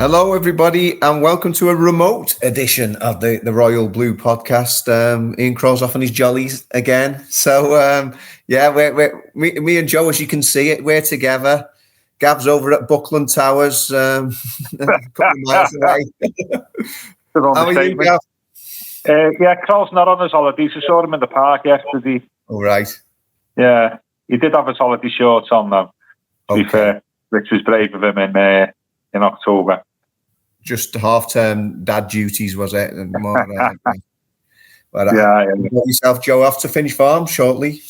Hello, everybody, and welcome to a remote edition of the Royal Blue podcast. Ian Crow's off on his jollies again. So, me and Joe, as you can see it, we're together. Gav's over at Buckland Towers, a couple of miles away. How are you, Gav? Crow's not on his holidays. I saw him in the park yesterday. All right. Yeah, he did have his holiday shorts on, though, to be fair, which was brave of him in October. Just half-term dad duties, was it? And more yourself, Joe, off to Finch Farm shortly.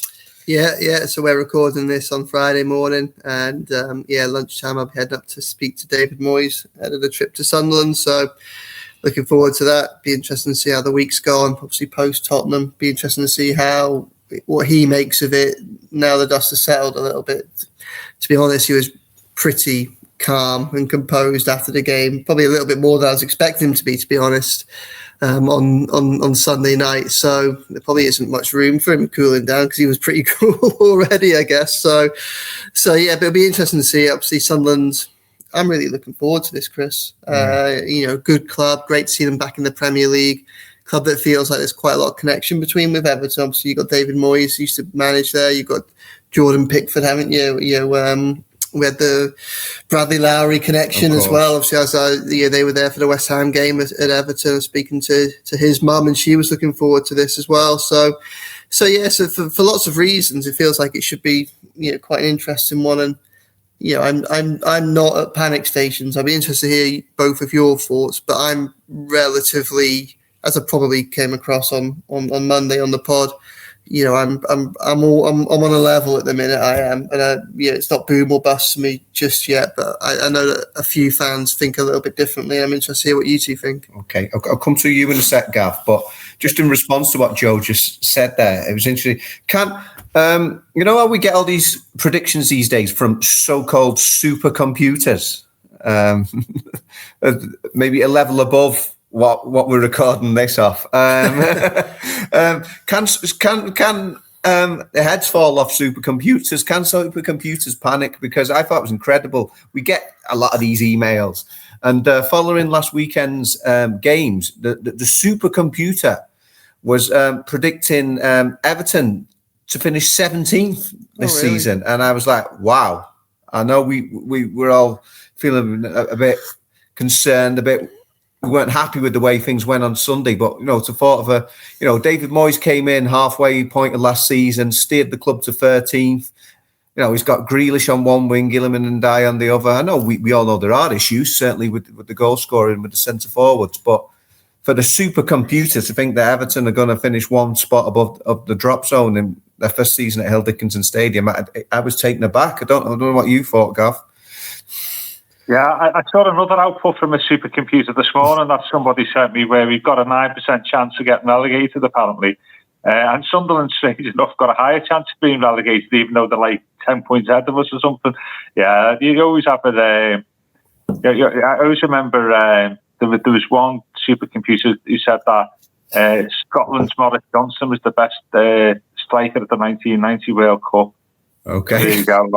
Yeah. So we're recording this on Friday morning, and lunchtime I'll be heading up to speak to David Moyes ahead of the trip to Sunderland. So looking forward to that. Be interesting to see how the week's gone. Obviously, post Tottenham, be interesting to see what he makes of it now the dust has settled a little bit. To be honest, he was pretty calm and composed after the game, probably a little bit more than I was expecting him to be honest, on Sunday night. So there probably isn't much room for him cooling down because he was pretty cool already, I guess. So yeah, but it'll be interesting to see. Obviously, Sunderland, I'm really looking forward to this, Chris. Good club, great to see them back in the Premier League. Club that feels like there's quite a lot of connection between with Everton. Obviously, you've got David Moyes, who used to manage there. You've got Jordan Pickford, haven't you? We had the Bradley Lowry connection as well. Obviously, they were there for the West Ham game at Everton, speaking to his mum, and she was looking forward to this as well. So for lots of reasons, it feels like it should be quite an interesting one. And I'm not at panic stations. I'd be interested to hear both of your thoughts, but I'm relatively, as I probably came across on Monday on the pod, I'm on a level at the minute. I am, and it's not boom or bust for me just yet. But I know that a few fans think a little bit differently. I'm interested to hear what you two think. Okay, I'll come to you in a sec, Gav. But just in response to what Joe just said there, it was interesting. How we get all these predictions these days from so-called supercomputers, maybe a level above what we're recording this off. Can the heads fall off supercomputers? Can supercomputers panic? Because I thought it was incredible. We get a lot of these emails, and following last weekend's games, the supercomputer was predicting Everton to finish 17th this season, and I was like, wow. I know we're all feeling a bit concerned, we weren't happy with the way things went on Sunday, but to thought of David Moyes came in halfway point of last season, steered the club to 13th. He's got Grealish on one wing, Gilliman and Dye on the other. I know we all know there are issues, certainly with the goal scoring with the centre forwards, but for the supercomputer to think that Everton are going to finish one spot above the drop zone in their first season at Hill Dickinson Stadium, I was taken aback. I don't know what you thought, Gav. Yeah, I saw another output from a supercomputer this morning that somebody sent me where we've got a 9% chance of getting relegated, apparently. And Sunderland, strange enough, got a higher chance of being relegated, even though they're like 10 points ahead of us or something. Yeah, you always have it. I always remember there was one supercomputer who said that Scotland's Maurice Johnson was the best striker at the 1990 World Cup. Okay. There you go.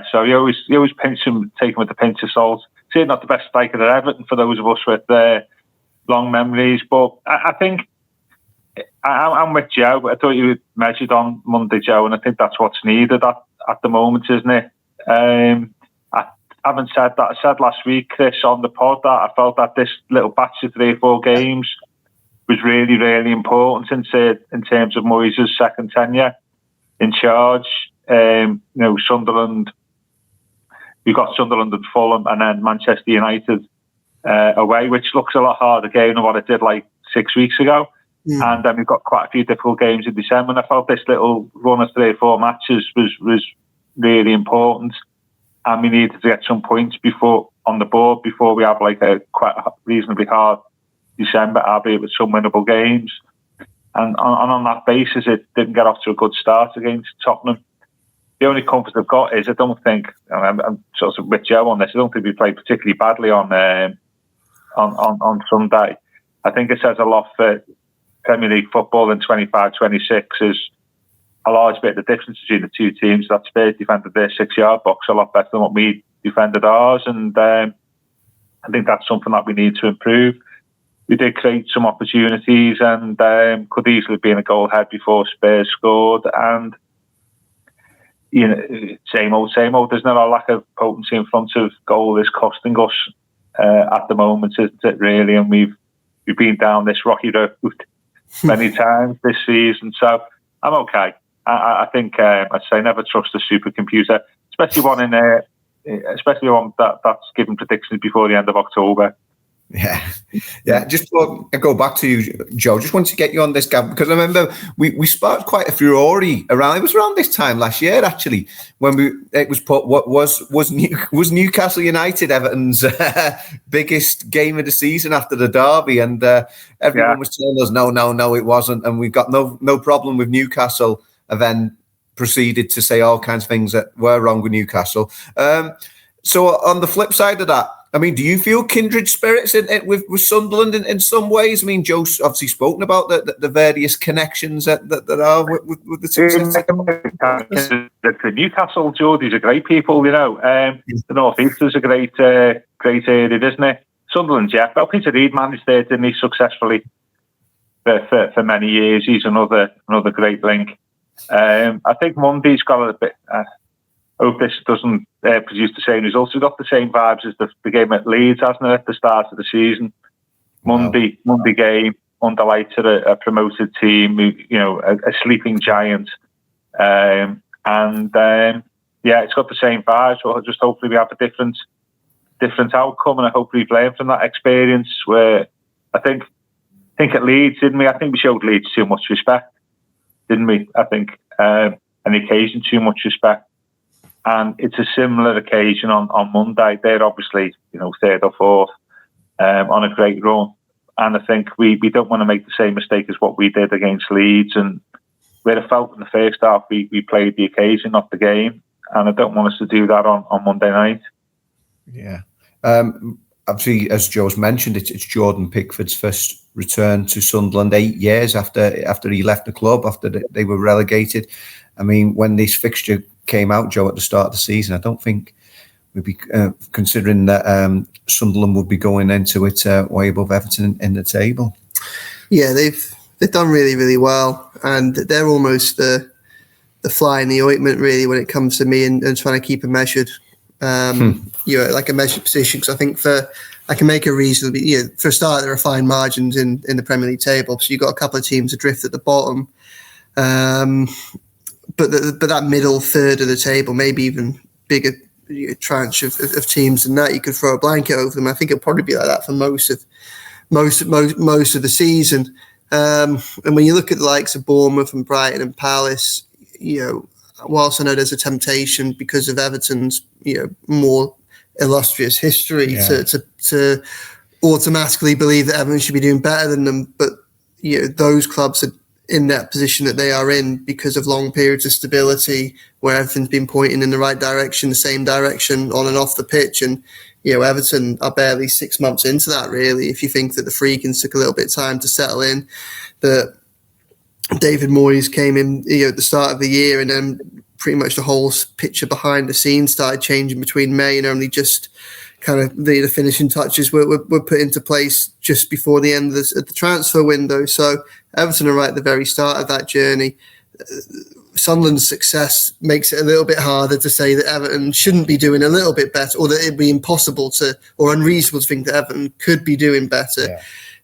So you always pinch him, take him with a pinch of salt. He's not the best striker at Everton for those of us with long memories, but I think I'm with Joe. I thought you were measured on Monday, Joe, and I think that's what's needed at the moment, isn't it? I haven't said that. I said last week, Chris, on the pod that I felt that this little batch of 3 or 4 games was really, really important in terms of Moyes' second tenure in charge. Sunderland, we got Sunderland and Fulham, and then Manchester United away, which looks a lot harder game than what it did like 6 weeks ago. And then we've got quite a few difficult games in December, and I felt this little run of 3 or 4 matches was really important, and we needed to get some points on the board before we have like a quite reasonably hard December, albeit with some winnable games. And on that basis, it didn't get off to a good start against Tottenham. The only comfort I've got is I don't think, I'm sort of with Joe on this, I don't think we played particularly badly on Sunday. I think it says a lot for Premier League football in 25-26 is a large bit of the difference between the two teams. That Spurs defended their 6-yard box a lot better than what we defended ours. And I think that's something that we need to improve. We did create some opportunities and could easily have been a goal ahead before Spurs scored. And, same old. There's not a lack of potency in front of goal is costing us at the moment, isn't it, really? And we've been down this rocky road many times this season. So I'm okay. I think I'd say never trust a supercomputer, especially one that's giving predictions before the end of October. Yeah. Just before I go back to you, Joe, just wanted to get you on this, Gavin, because I remember we sparked quite a furore around. It was around this time last year, actually, when it was put what was Newcastle United Everton's biggest game of the season after the derby, and everyone was telling us no, it wasn't, and we've got no problem with Newcastle, and then proceeded to say all kinds of things that were wrong with Newcastle. So on the flip side of that, I mean, do you feel kindred spirits with Sunderland in some ways? I mean, Joe's obviously spoken about the various connections that are with the success. The Newcastle Geordies are great people, The North East is a great area, isn't it? Sunderland, yeah. Well, Peter Reid managed there, didn't he, successfully for many years. He's another great link. I think Monday's got a bit... hope this doesn't produce the same results. We've got the same vibes as the game at Leeds, hasn't it, at the start of the season? Monday game, under lights at a promoted team, a sleeping giant. It's got the same vibes. So just hopefully we have a different outcome, and I hope we've learned from that experience. Where I think at Leeds, didn't we? I think we showed Leeds too much respect, didn't we? I think on occasion too much respect. And it's a similar occasion on Monday. They're obviously, third or fourth on a great run. And I think we don't want to make the same mistake as what we did against Leeds. And where I felt in the first half, we played the occasion, not the game. And I don't want us to do that on Monday night. Yeah. Obviously, as Joe's mentioned, it's Jordan Pickford's first return to Sunderland 8 years after he left the club, after they were relegated. I mean, when this fixture came out, Joe, at the start of the season, I don't think we'd be considering that Sunderland would be going into it way above Everton in the table. Yeah, they've done really, really well, and they're almost the fly in the ointment, really, when it comes to me and trying to keep a measured, like a measured position. Because I think I can make a reasonably, for a start, there are fine margins in the Premier League table, so you've got a couple of teams adrift at the bottom. But that middle third of the table, maybe even bigger tranche of teams than that, you could throw a blanket over them. I think it'll probably be like that for most of the season. And when you look at the likes of Bournemouth and Brighton and Palace, whilst I know there's a temptation because of Everton's more illustrious history to automatically believe that Everton should be doing better than them, but those clubs are in that position that they are in because of long periods of stability where everything's been pointing in the right direction, the same direction on and off the pitch. And, Everton are barely 6 months into that, really. If you think that the Freakins took a little bit of time to settle in, that David Moyes came in, at the start of the year, and then pretty much the whole picture behind the scenes started changing between May and only just kind of the finishing touches were put into place just before the end of the transfer window. So Everton are right at the very start of that journey. Sunderland's success makes it a little bit harder to say that Everton shouldn't be doing a little bit better, or that it'd be impossible to, or unreasonable to think that Everton could be doing better,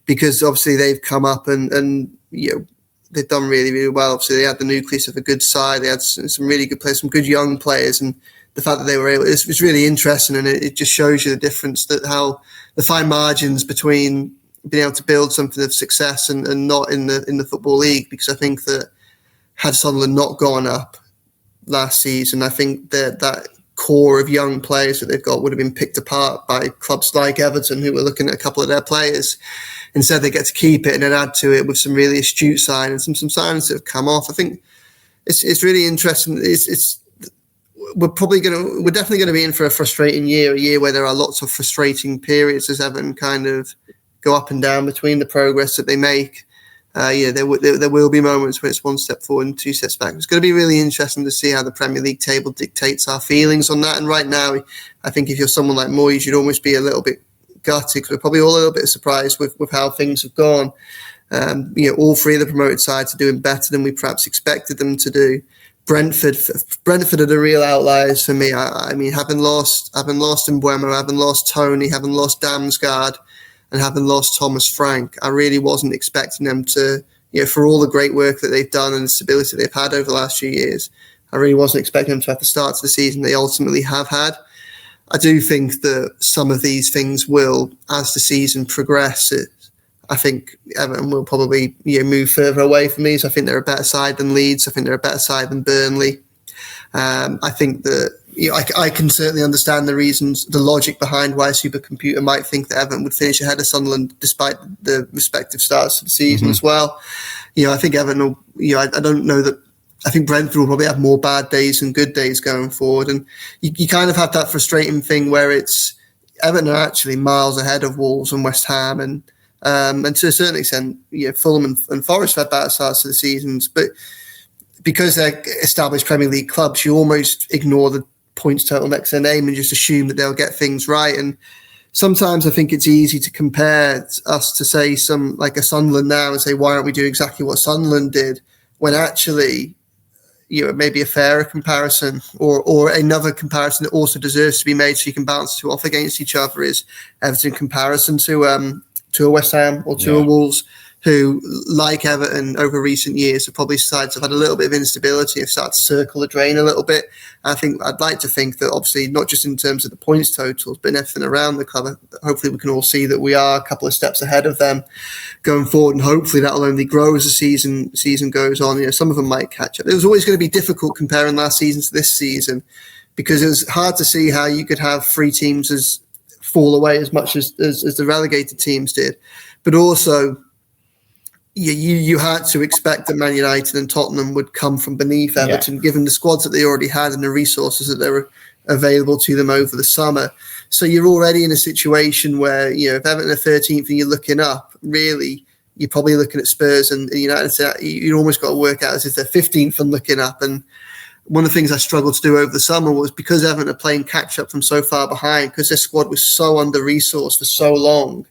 because obviously they've come up and they've done really, really well. Obviously they had the nucleus of a good side. They had some really good players, some good young players, and the fact that they were able, it's really interesting, and it just shows you the difference, that how the fine margins between being able to build something of success and not in the Football League. Because I think that had Sunderland not gone up last season, I think that core of young players that they've got would have been picked apart by clubs like Everton, who were looking at a couple of their players. Instead, they get to keep it and then add to it with some really astute signings and some signings that have come off. I think it's really interesting. We're definitely going to be in for a frustrating year, a year where there are lots of frustrating periods as Everton kind of go up and down between the progress that they make. There will be moments where it's one step forward and two steps back. It's going to be really interesting to see how the Premier League table dictates our feelings on that. And right now, I think if you're someone like Moyes, you'd almost be a little bit gutted because we're probably all a little bit surprised with how things have gone. All three of the promoted sides are doing better than we perhaps expected them to do. Brentford are the real outliers for me. I mean, having lost Mbeumo, having lost Tony, having lost Damsgaard, and having lost Thomas Frank, I really wasn't expecting them to, for all the great work that they've done and the stability they've had over the last few years, I really wasn't expecting them to have the start to the season they ultimately have had. I do think that some of these things will, as the season progresses, I think Everton will probably move further away from these. I think they're a better side than Leeds. I think they're a better side than Burnley. I think that I can certainly understand the reasons, the logic behind why a supercomputer might think that Everton would finish ahead of Sunderland despite the respective starts of the season as well. I think Everton will, I don't know that. I think Brentford will probably have more bad days than good days going forward. And you kind of have that frustrating thing where it's Everton are actually miles ahead of Wolves and West Ham and to a certain extent, Fulham and Forest have had better starts to the seasons. But because they're established Premier League clubs, you almost ignore the points total next to their name and just assume that they'll get things right. And sometimes I think it's easy to compare us to say like a Sunderland now and say, why aren't we doing exactly what Sunderland did? When actually, maybe a fairer comparison or another comparison that also deserves to be made so you can balance two off against each other is Everton comparison to a West Ham or to a Wolves, who, like Everton over recent years, have probably sides have had a little bit of instability, have started to circle the drain a little bit. I'd like to think that obviously not just in terms of the points totals, but in everything around the club, hopefully we can all see that we are a couple of steps ahead of them going forward, and hopefully that'll only grow as the season goes on. Some of them might catch up. It was always going to be difficult comparing last season to this season because it was hard to see how you could have three teams fall away as much as the relegated teams did, but also you had to expect that Man United and Tottenham would come from beneath Everton, given the squads that they already had and the resources that they were available to them over the summer. So you're already in a situation where, if Everton are 13th and you're looking up, really, you're probably looking at Spurs and United. So you almost got to work out as if they're 15th and looking up. And one of the things I struggled to do over the summer was because Everton are playing catch up from so far behind, because their squad was so under-resourced for so long,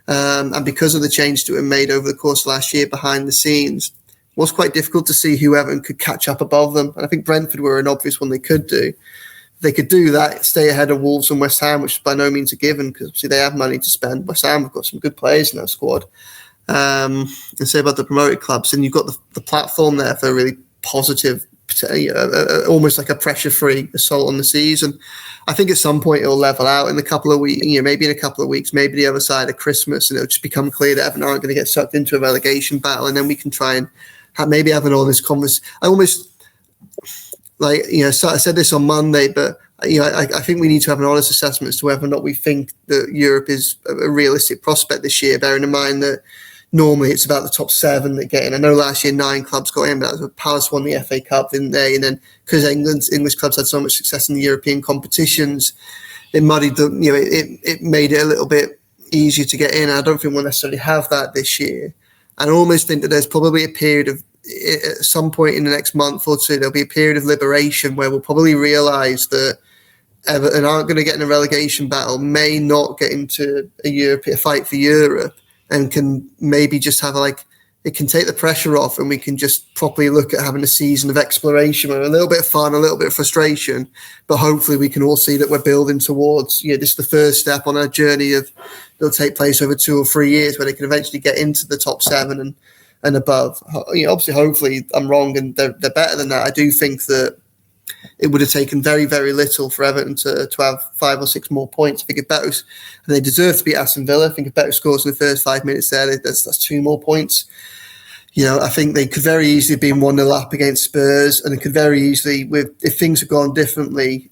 and because of the changes that were made over the course of last year behind the scenes, it was quite difficult to see who Everton could catch up above them. And I think Brentford were an obvious one they could do. They could do that, stay ahead of Wolves and West Ham, which is by no means a given because obviously they have money to spend. West Ham have got some good players in their squad. And say about the promoted clubs, and you've got the platform there for a really positive, almost like a pressure-free assault on the season. I think at some point it'll level out in a couple of weeks, maybe in a couple of weeks, maybe the other side of Christmas, and it'll just become clear that Everton aren't going to get sucked into a relegation battle, and then we can try and maybe have an honest conversation. I almost I said this on Monday, but I think we need to have an honest assessment as to whether or not we think that Europe is a realistic prospect this year, bearing in mind that normally it's about the top 7 that get in. I know last year 9 clubs got in, but Palace won the FA Cup, didn't they? And then because English clubs had so much success in the European competitions, it muddied them. It made it a little bit easier to get in. I don't think we'll necessarily have that this year. And I almost think that there's probably a period of, at some point in the next month or two, there'll be a period of liberation where we'll probably realise that Everton aren't going to get in a relegation battle, may not get into a fight for Europe, and can maybe just have it can take the pressure off, and we can just properly look at having a season of exploration with a little bit of fun, a little bit of frustration, but hopefully we can all see that we're building towards, this is the first step on a journey that'll take place over 2 or 3 years where they can eventually get into the top 7 and above. Obviously, hopefully I'm wrong and they're better than that. I do think that it would have taken very, very little for Everton to have 5 or 6 more points. I think if Beto, and they deserve to beat Aston Villa. I think if Beto scores in the first 5 minutes there, that's 2 more points. I think they could very easily have been 1-0 up against Spurs, and it could very easily, if things had gone differently,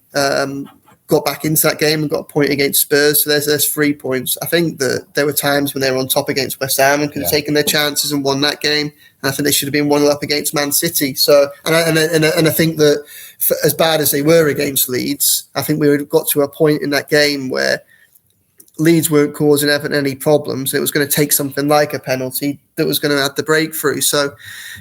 got back into that game and got a point against Spurs. So there's 3 points. I think that there were times when they were on top against West Ham and could have taken their chances and won that game. And I think they should have been 1-0 up against Man City. So, and I think that as bad as they were against Leeds, I think we got to a point in that game where Leeds weren't causing Everton any problems. It was going to take something like a penalty that was going to add the breakthrough. So,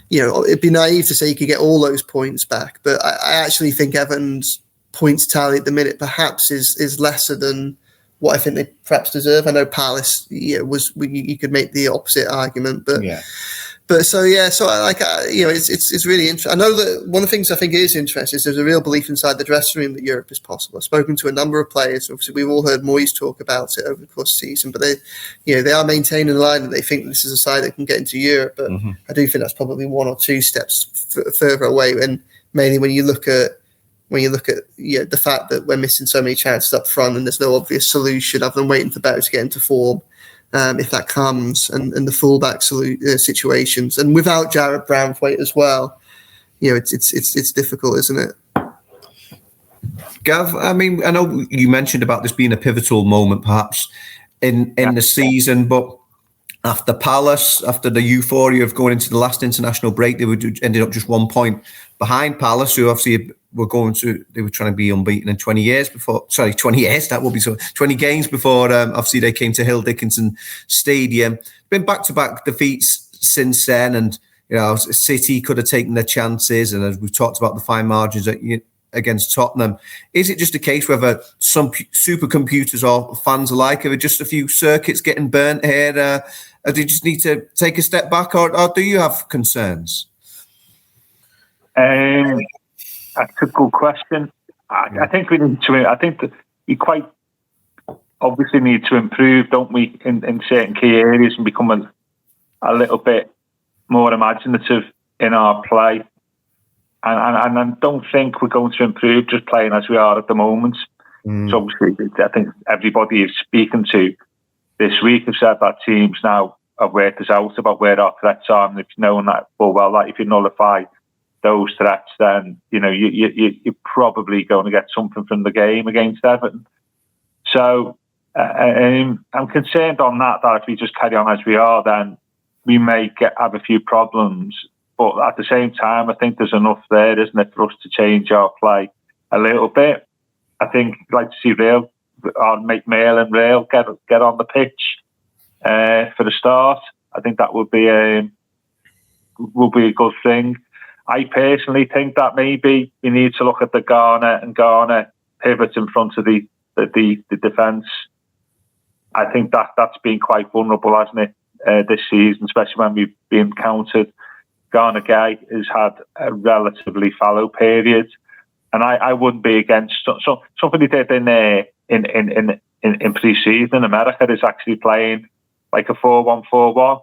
it'd be naive to say you could get all those points back. But I actually think Everton's points tally at the minute perhaps is lesser than what I think they perhaps deserve. I know Palace, you could make the opposite argument, but so it's really interesting. I know that one of the things I think is interesting is there's a real belief inside the dressing room that Europe is possible. I've spoken to a number of players. Obviously, we've all heard Moyes talk about it over the course of the season, but they are maintaining the line that they think this is a side that can get into Europe. But I do think that's probably one or two steps further away. And mainly when you look at the fact that we're missing so many chances up front and there's no obvious solution other than waiting for Beto to get into form. If that comes, and the fullback situations, and without Jared Branthwaite as well, it's difficult, isn't it? Gav, I mean, I know you mentioned about this being a pivotal moment, perhaps in the season, but after Palace, after the euphoria of going into the last international break, they ended up just 1 point behind Palace, who obviously they were trying to be unbeaten in 20 years before. Sorry, 20 years. That would be 20 games before. Obviously, they came to Hill Dickinson Stadium. Been back-to-back defeats since then, and City could have taken their chances. And as we've talked about the fine margins against Tottenham, is it just a case whether some supercomputers or fans alike are just a few circuits getting burnt here? Or do you just need to take a step back, or do you have concerns? That's a good question. I think we need to. I think that we quite obviously need to improve, don't we, in certain key areas and become a little bit more imaginative in our play. And I don't think we're going to improve just playing as we are at the moment. So obviously, I think everybody is speaking to this week have said that teams now have worked us out about where our threats are, and if you know that full well, that if you nullify those threats, then you're probably going to get something from the game against Everton. So I'm concerned on that if we just carry on as we are, then we may have a few problems. But at the same time, I think there's enough there, isn't it, for us to change our play a little bit. I think I'd like to see Real, or make Mail and Real get on the pitch for the start. I think that would be a good thing. I personally think that maybe we need to look at the Garner pivot in front of the defence. I think that's been quite vulnerable, hasn't it, this season, especially when we've been countered. Garner Guy has had a relatively fallow period, and I wouldn't be against something he did in pre-season in America is actually playing like a 4-1-4-1.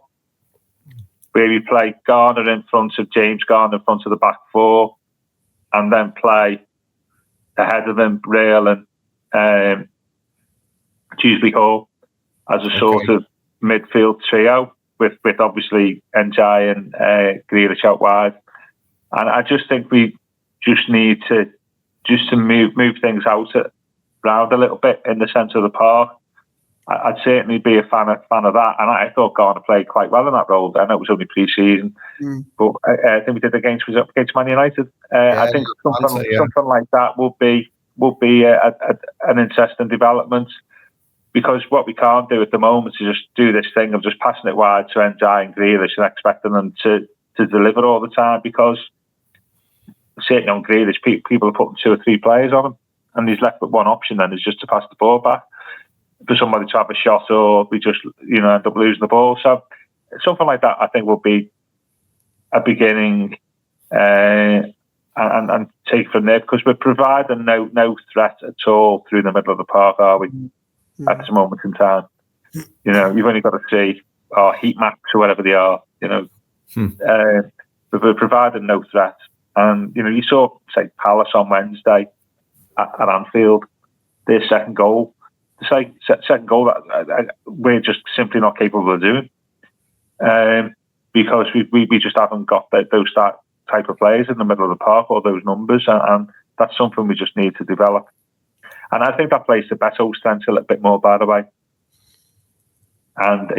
Where we play Garner in front of James Garner in front of the back four, and then play ahead of him Real and Tuesday Hall as a sort of midfield trio with obviously NJ and Grealish out wide. And I just think we just need to move things around a little bit in the centre of the park. I'd certainly be a fan of that, and I thought Garner played quite well in that role. I know it was only pre-season, but I think we did against Man United. I think something like that would be an interesting development, because what we can't do at the moment is just do this thing of just passing it wide to NJ and Grealish and expecting them to deliver all the time, because certainly on Grealish, people are putting 2 or 3 players on him, and he's left with one option then, is just to pass the ball back for somebody to have a shot, or we just end up losing the ball. So something like that, I think, will be a beginning, and take from there, because we're providing no threat at all through the middle of the park, are we? At this moment in time, you've only got to see our heat maps or whatever they are. But we're providing no threat, and you saw, say, Palace on Wednesday at Anfield, their second goal. The second goal that we're just simply not capable of doing, because we just haven't got those type of players in the middle of the park, or those numbers, and that's something we just need to develop. And I think that plays to Beto's strengths a little bit more, by the way. And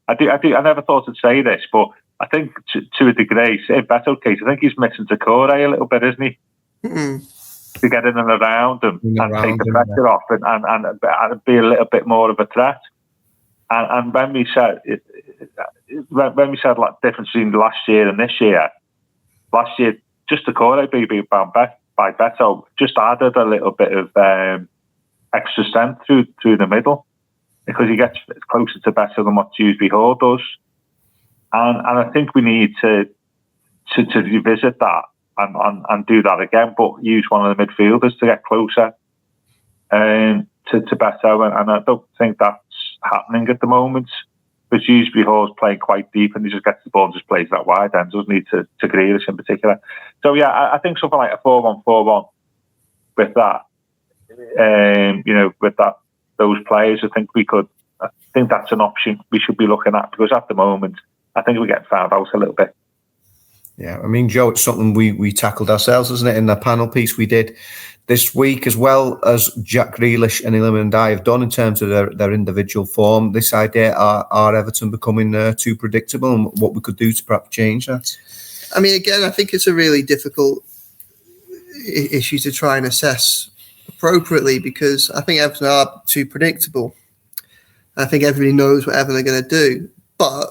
I never thought I'd say this, but I think to a degree, in Beto's case, I think he's missing Decore a little bit, isn't he? To get in and around him and take the pressure off and be a little bit more of a threat. And when we said like difference between last year and this year, last year just Decore being bound back by Beto just added a little bit of extra strength through the middle. because he gets closer to better than what Dewsbury Hall does. And I think we need to revisit that and do that again, but use one of the midfielders to get closer to Beto. And I don't think that's happening at the moment. But Dewsbury Hall's playing quite deep, and he just gets the ball and just plays that wide end, doesn't he, to Grealish in particular. So, yeah, I think something like a 4-1-4-1 with that, with those players, I think that's an option we should be looking at, because at the moment, I think we're getting found out a little bit. Yeah, I mean, Joe, it's something we tackled ourselves, isn't it, in the panel piece we did this week, as well as Jack Grealish and Iliman and I have done in terms of their individual form. This idea, are Everton becoming too predictable, and what we could do to perhaps change that? I mean, again, I think it's a really difficult issue to try and assess appropriately, because I think Everton are too predictable. I think everybody knows what Everton are going to do, but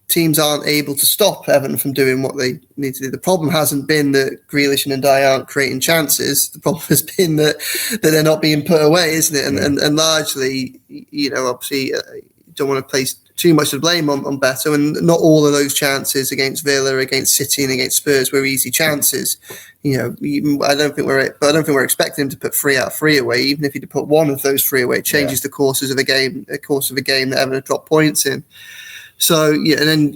teams aren't able to stop Everton from doing what they need to do. The problem hasn't been that Grealish and Ndiaye aren't creating chances. The problem has been that they're not being put away, isn't it? And largely, obviously, you don't want to place too much of the blame on Beto, and not all of those chances against Villa, against City, and against Spurs were easy chances. I don't think we're expecting him to put 3 out of 3 away. Even if he'd put one of those 3 away, it changes the course of a game that Everton have dropped points in. So, and then,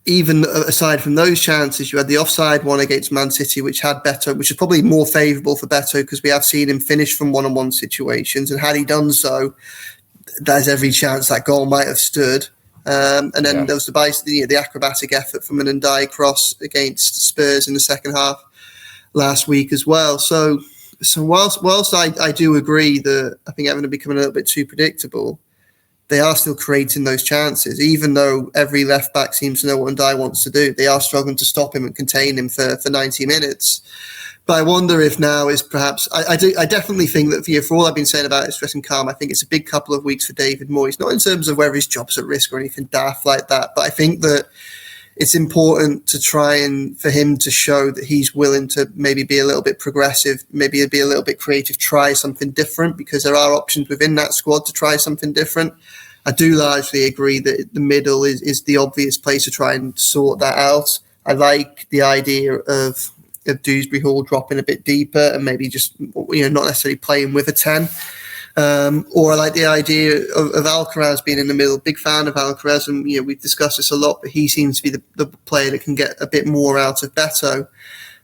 even aside from those chances, you had the offside one against Man City, which had Beto, which is probably more favourable for Beto, because we have seen him finish from one-on-one situations. And had he done so, there's every chance that goal might have stood. And then there was the acrobatic effort from an Ndiaye cross against Spurs in the second half last week as well. So whilst I do agree that I think Everton are becoming a little bit too predictable, they are still creating those chances. Even though every left back seems to know what Ndiaye wants to do, they are struggling to stop him and contain him for 90 minutes. But I wonder if now is perhaps... I definitely think that for all I've been saying about his dressing calm, I think it's a big couple of weeks for David Moyes, not in terms of whether his job's at risk or anything daft like that, but I think that it's important to try and for him to show that he's willing to maybe be a little bit progressive, maybe be a little bit creative, try something different, because there are options within that squad to try something different. I do largely agree that the middle is the obvious place to try and sort that out. I like the idea of Dewsbury Hall dropping a bit deeper and maybe just not necessarily playing with a 10. Or I like the idea of Alcaraz being in the middle. Big fan of Alcaraz, and we've discussed this a lot, but he seems to be the player that can get a bit more out of Beto.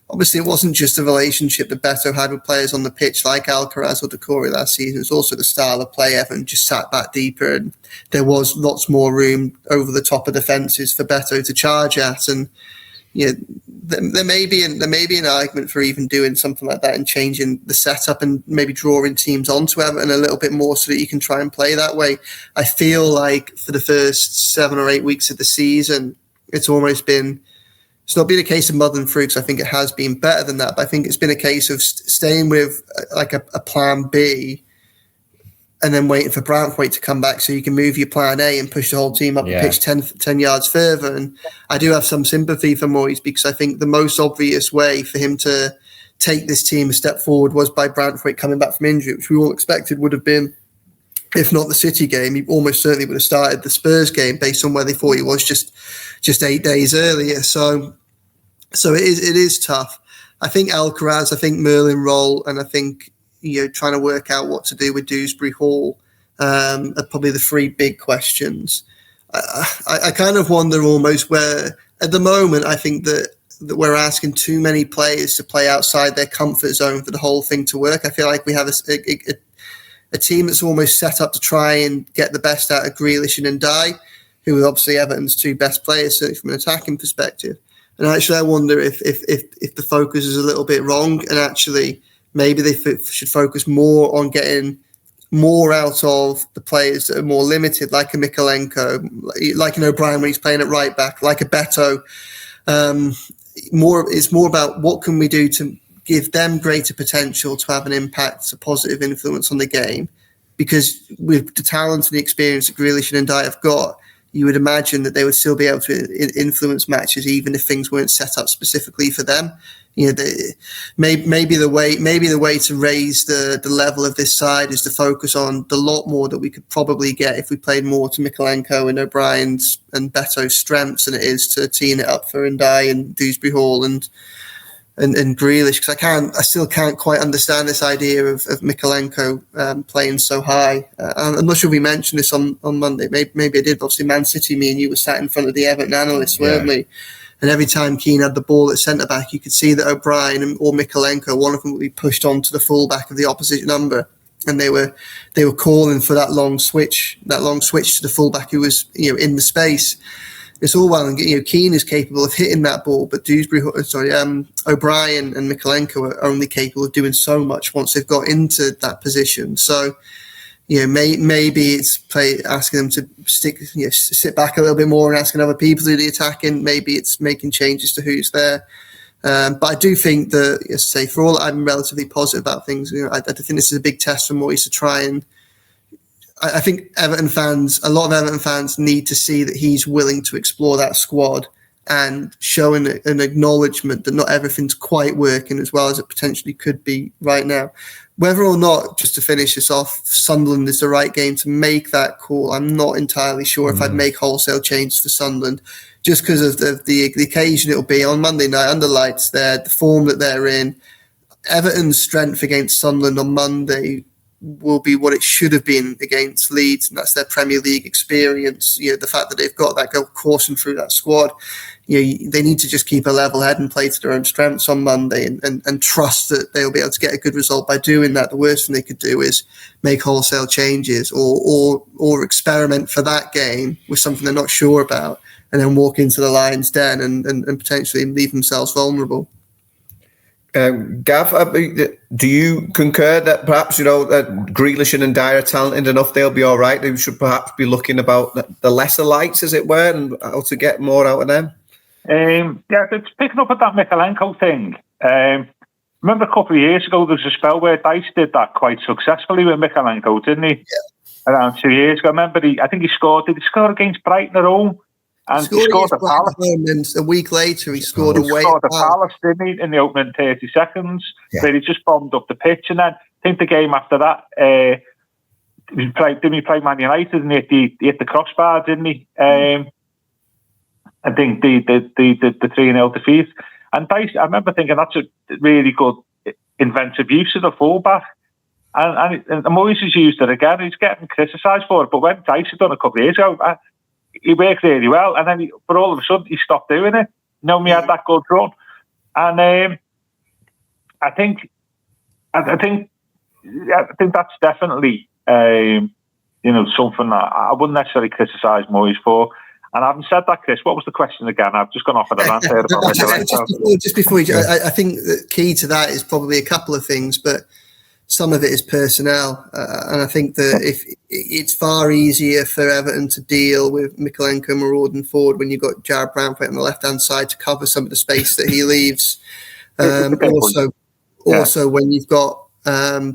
Obviously, it wasn't just the relationship that Beto had with players on the pitch like Alcaraz or Decore last season. It's also the style of play. Everton just sat back deeper, and there was lots more room over the top of defences for Beto to charge at. And there may be an argument for even doing something like that and changing the setup and maybe drawing teams onto Everton a little bit more so that you can try and play that way. I feel like for the first 7 or 8 weeks of the season, it's not been a case of muddling through, because I think it has been better than that. But I think it's been a case of staying with like a plan B and then waiting for Branthwaite to come back so you can move your plan A and push the whole team up the pitch 10 yards further. And I do have some sympathy for Moyes, because I think the most obvious way for him to take this team a step forward was by Branthwaite coming back from injury, which we all expected would have been, if not the City game, he almost certainly would have started the Spurs game based on where they thought he was just 8 days earlier. So it is tough. I think Alcaraz, I think Merlin Roll, and I think trying to work out what to do with Dewsbury Hall are probably the 3 big questions. I kind of wonder almost where, at the moment, I think that we're asking too many players to play outside their comfort zone for the whole thing to work. I feel like we have a team that's almost set up to try and get the best out of Grealish and Ndiaye, who are obviously Everton's 2 best players, certainly from an attacking perspective. And actually, I wonder if the focus is a little bit wrong, and actually maybe they should focus more on getting more out of the players that are more limited, like a Mikolenko, like an O'Brien when he's playing at right back, like a Beto. It's more about what can we do to give them greater potential to have an impact, a positive influence on the game, because with the talent and the experience that Grealish and Ndiaye have got, you would imagine that they would still be able to influence matches even if things weren't set up specifically for them. Maybe the way to raise the level of this side is to focus on the lot more that we could probably get if we played more to Mykolenko and O'Brien's and Beto's strengths than it is to teeing it up for Ndiaye and Dewsbury Hall and Grealish, because I still can't quite understand this idea of Mykolenko playing so high. I'm not sure we mentioned this on Monday. Maybe I did. Obviously, Man City, me and you were sat in front of the Everton analysts, weren't we? And every time Keane had the ball at centre back, you could see that O'Brien or Mykolenko, one of them would be pushed onto the full back of the opposite number, and they were calling for that long switch to the full back who was in the space. It's all well and Keane is capable of hitting that ball, but O'Brien and Mykolenko are only capable of doing so much once they've got into that position. So, maybe it's asking them to sit back a little bit more and asking other people to do the attacking. Maybe it's making changes to who's there. But I do think that, as I say, for all I'm relatively positive about things, I think this is a big test for Moyes to try and. I think a lot of Everton fans need to see that he's willing to explore that squad and showing an acknowledgement that not everything's quite working as well as it potentially could be right now. Whether or not, just to finish this off, Sunderland is the right game to make that call, I'm not entirely sure if I'd make wholesale changes for Sunderland, just because of the occasion it'll be on Monday night under lights there, the form that they're in. Everton's strength against Sunderland on Monday will be what it should have been against Leeds, and that's their Premier League experience. The fact that they've got that goal coursing through that squad. They need to just keep a level head and play to their own strengths on Monday and trust that they'll be able to get a good result by doing that. The worst thing they could do is make wholesale changes or experiment for that game with something they're not sure about and then walk into the Lions' den and potentially leave themselves vulnerable. Gav, do you concur that perhaps, that Grealish and Ndiaye are talented enough, they'll be all right? They should perhaps be looking about the lesser lights, as it were, and how to get more out of them? It's picking up at that Mykolenko thing. Remember a couple of years ago, there was a spell where Dice did that quite successfully with Mykolenko, didn't he? Yeah. Around 2 years ago. I remember I think he scored. Did he score against Brighton at home? And he scored a Palace. And a week later, he scored away. He scored a Palace, didn't he, in the opening 30 seconds, where he just bombed up the pitch. And then I think the game after that, didn't he play Man United and he hit the crossbar, didn't he? I think the 3-0 defeat. And Dice, I remember thinking that's a really good inventive use of the fullback. And Moyes has used it again. He's getting criticised for it. But when Dice had done a couple of years ago, he worked really well, and then but all of a sudden he stopped doing it. We had that good run, and I think that's definitely something that I wouldn't necessarily criticise Moyes for. And having said that, Chris, what was the question again? I've just gone off at a rant there about just before I think the key to that is probably a couple of things, but some of it is personnel, and I think that if it's far easier for Everton to deal with Mykolenko, Maraud and Ford when you've got Jared Brownford on the left-hand side to cover some of the space that he leaves. Also, when you've got,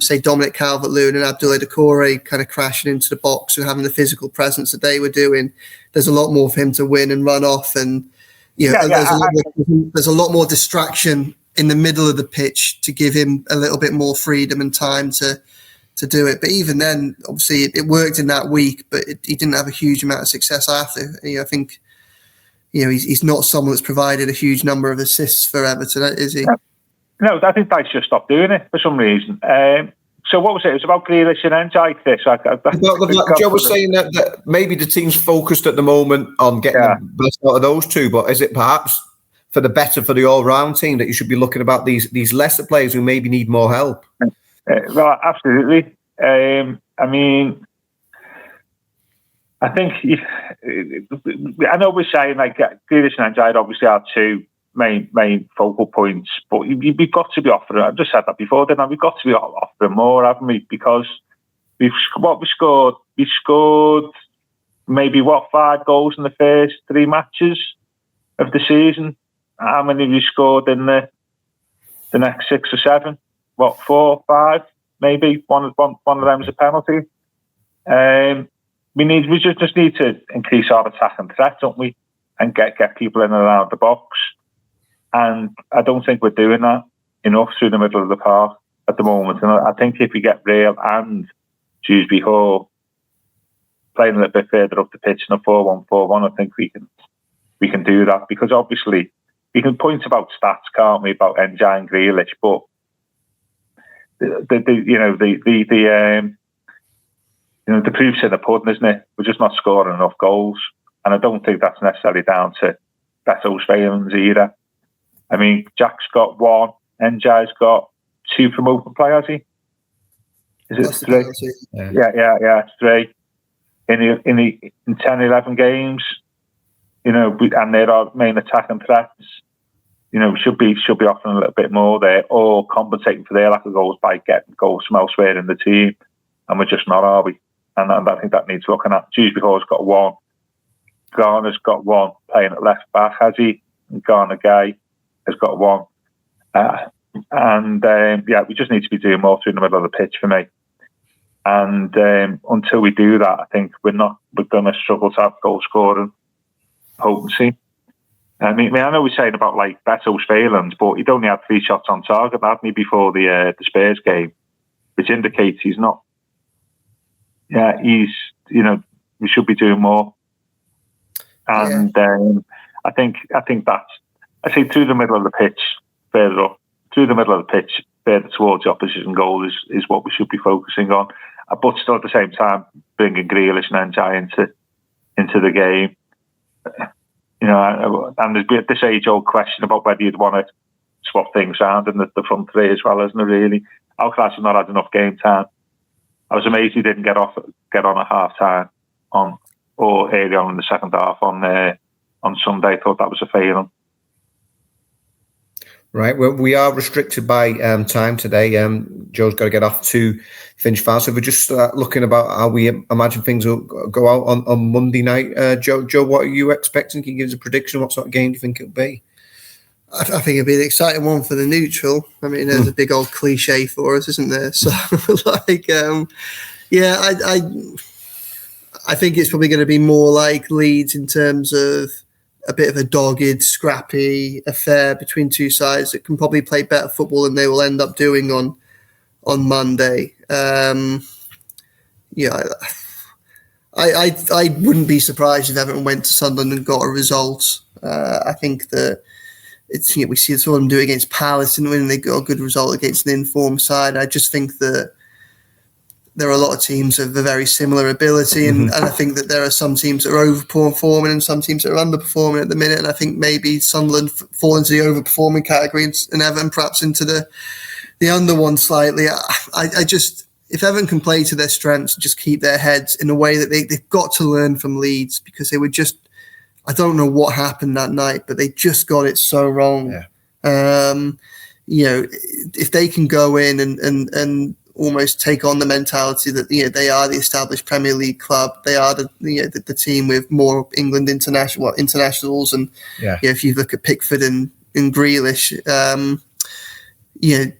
say, Dominic Calvert-Lewin and Abdoulaye Doucouré kind of crashing into the box and having the physical presence that they were doing, there's a lot more for him to win and run off, and there's a lot more distraction in the middle of the pitch to give him a little bit more freedom and time to do it. But even then, obviously, it worked in that week, but he didn't have a huge amount of success after. I think, he's not someone that's provided a huge number of assists for Everton, is he? No, I think Dice just stopped doing it for some reason. So what was it? It was about Grealish and Ndiaye, Chris. Joe was saying that maybe the team's focused at the moment on getting the best out of those two, but is it perhaps for the all-round team that you should be looking about these lesser players who maybe need more help? Well, absolutely. I think I know we're saying like Grealish and Ndiaye obviously are two main focal points, but we've got to be offering. I've just said that before, didn't I? We've got to be offering more, haven't we? Because we scored maybe 5 goals in the first 3 matches of the season. How many have you scored in the next 6 or 7? 4, 5, maybe one of them is a penalty. we just need to increase our attack and threat, don't we? And get people in and around the box. And I don't think we're doing that enough through the middle of the park at the moment. And I think if we get Real and Dewsbury Hall playing a little bit further up the pitch in a 4-1-4-1, I think we can do that. Because obviously we can point about stats, can't we, about NJ and Grealish, but the proof's in the pudding, isn't it? We're just not scoring enough goals. And I don't think that's necessarily down to Beto's failings either. I mean, Jack's got 1, NJ's got 2 from open play, has he? Is it 3? Yeah, 3. In 10, 11 games, and they're our main attack and threats. Should be offering a little bit more there, or compensating for their lack of goals by getting goals from elsewhere in the team. And we're just not, are we? And I think that needs looking at. Dewsbury Hall's got 1. Garner's got 1 playing at left back, has he? And Garner Guy has got 1. We just need to be doing more through the middle of the pitch for me. And until we do that, I think we're going to struggle to have goal scoring potency. I mean, I know we're saying about like Beto's failings, but he'd only had 3 shots on target, hadn't he, before the Spurs game, which indicates he's not. Yeah, we should be doing more. And I think that's, I say through the middle of the pitch, further up, through the middle of the pitch, further towards the opposition goal is what we should be focusing on. But still at the same time, bringing Grealish and NJ into the game. And there's this age-old question about whether you'd want to swap things around in the front 3 as well, isn't it, really? Alcaraz has not had enough game time. I was amazed he didn't get on at half-time or early on in the second half on Sunday. I thought that was a failing. Right, well, we are restricted by time today. Joe's got to get off to finish fast. So we're just looking about how we imagine things will go out on Monday night. Joe, what are you expecting? Can you give us a prediction? What sort of game do you think it'll be? I think it'll be an exciting one for the neutral. I mean, there's a big old cliche for us, isn't there? So, I think it's probably going to be more like Leeds in terms of a bit of a dogged, scrappy affair between two sides that can probably play better football than they will end up doing on Monday. I wouldn't be surprised if Everton went to Sunderland and got a result. I think that we see them do it against Palace and when they got a good result against an informed side. I just think that there are a lot of teams of a very similar ability, and I think that there are some teams that are overperforming and some teams that are underperforming at the minute. And I think maybe Sunderland fall into the overperforming category and Everton perhaps into the under one slightly. I just, if Everton can play to their strengths, just keep their heads in a way that they've got to learn from Leeds, because they were just, I don't know what happened that night, but they just got it so wrong. Yeah. If they can go in and almost take on the mentality that they are the established Premier League club, they are the team with more England internationals, and if you look at Pickford and Grealish, to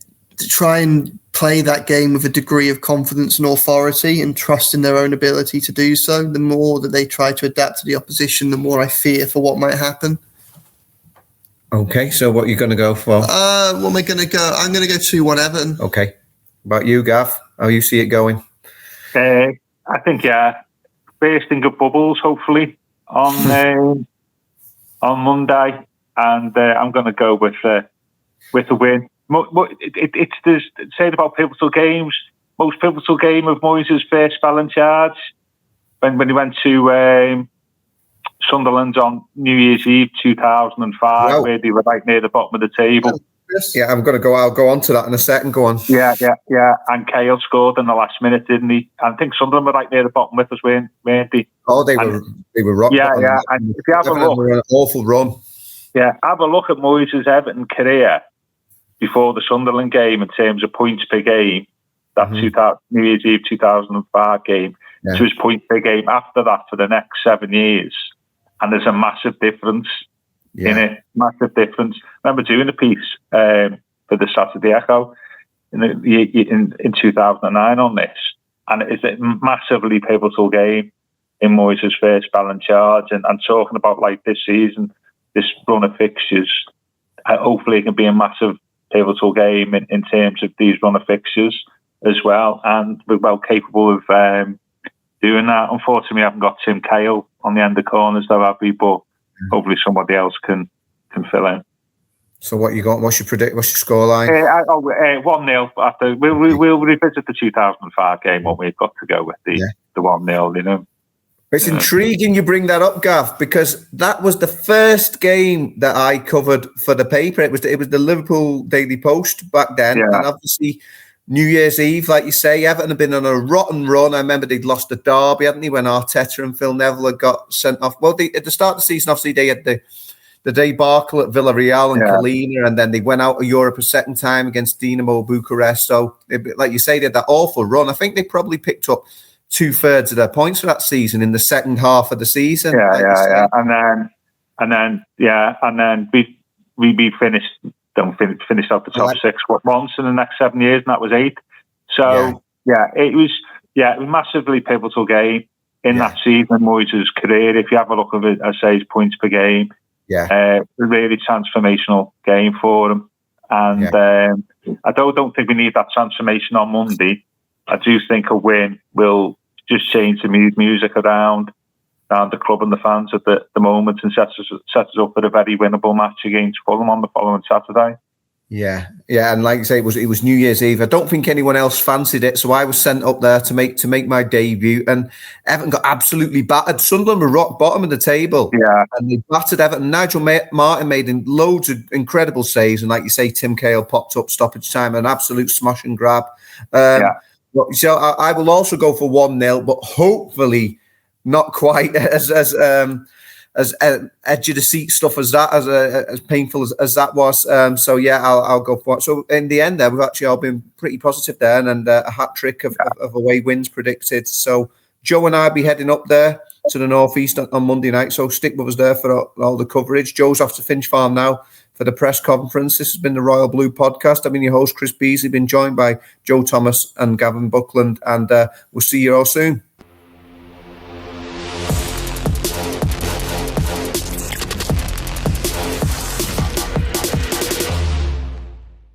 try and play that game with a degree of confidence and authority and trust in their own ability to do so. The more that they try to adapt to the opposition, the more I fear for what might happen. Okay, so what are you going to go for? What am I going to go? I'm going to go 2-1 Everton. Okay. About you, Gav? How you see it going? I think, bursting of bubbles, hopefully, on Monday. And I'm going to go with a win. It's this, saying about pivotal games, most pivotal game of Moyes' first spell in charge, when he went to Sunderland on New Year's Eve 2005, where they were right near the bottom of the table. Yeah, I'll go on to that in a second. Go on. Yeah. And Cahill scored in the last minute, didn't he? I think Sunderland were right near the bottom with us, weren't they? Oh, they were rock. Yeah. And if you have a look, an awful run. Yeah, have a look at Moyes' Everton career before the Sunderland game in terms of points per game. That New Year's Eve 2005 game to his points per game after that for the next 7 years, and there's a massive difference. In it, massive difference. I remember doing a piece for the Saturday Echo in 2009 on this, and it's a massively pivotal game. in Moyes' first spell in charge, and talking about like this season, this run of fixtures, hopefully it can be a massive pivotal game in terms of these run of fixtures as well, and we're well capable of doing that. Unfortunately, we haven't got Tim Cahill on the end of corners though, have we? But hopefully somebody else can fill in. So what you got? What's your scoreline? 1-0. After we'll revisit the 2005 game when we've got to go with the 1-0. You know, it's intriguing you bring that up, Gav, because that was the first game that I covered for the paper. It was the Liverpool Daily Post back then, and obviously New Year's Eve, like you say, Everton had been on a rotten run. I remember they'd lost the derby, hadn't they, when Arteta and Phil Neville had got sent off. Well, at the start of the season, obviously they had the debacle at Villarreal and Kalina, and then they went out of Europe a second time against Dinamo Bucharest. So, like you say, they had that awful run. I think they probably picked up 2/3 of their points for that season in the second half of the season. And then we finished out the top 6 once in the next 7 years, and that was 8. So it was a massively pivotal game in that season in Moyes' career. If you have a look at it, I say his points per game. A really transformational game for him, and I don't think we need that transformation on Monday. I do think a win will just change the music around the club and the fans at the moment, and sets us up for a very winnable match against Fulham on the following Saturday. Yeah, and like you say, it was New Year's Eve. I don't think anyone else fancied it, so I was sent up there to make my debut, and Everton got absolutely battered. Sunderland were rock bottom of the table, and they battered Everton. Nigel Martin made loads of incredible saves, and like you say, Tim Cahill popped up stoppage time, an absolute smash and grab. So I will also go for 1-0, but hopefully not quite as edge of the seat stuff as that, as painful as that was. I'll go for it. So in the end, there we've actually all been pretty positive there, and a hat trick of away wins predicted. So Joe and I will be heading up there to the northeast on Monday night. So stick with us there for all the coverage. Joe's off to Finch Farm now for the press conference. This has been the Royal Blue Podcast. I've been your host, Chris Beesley, been joined by Joe Thomas and Gavin Buckland, and we'll see you all soon.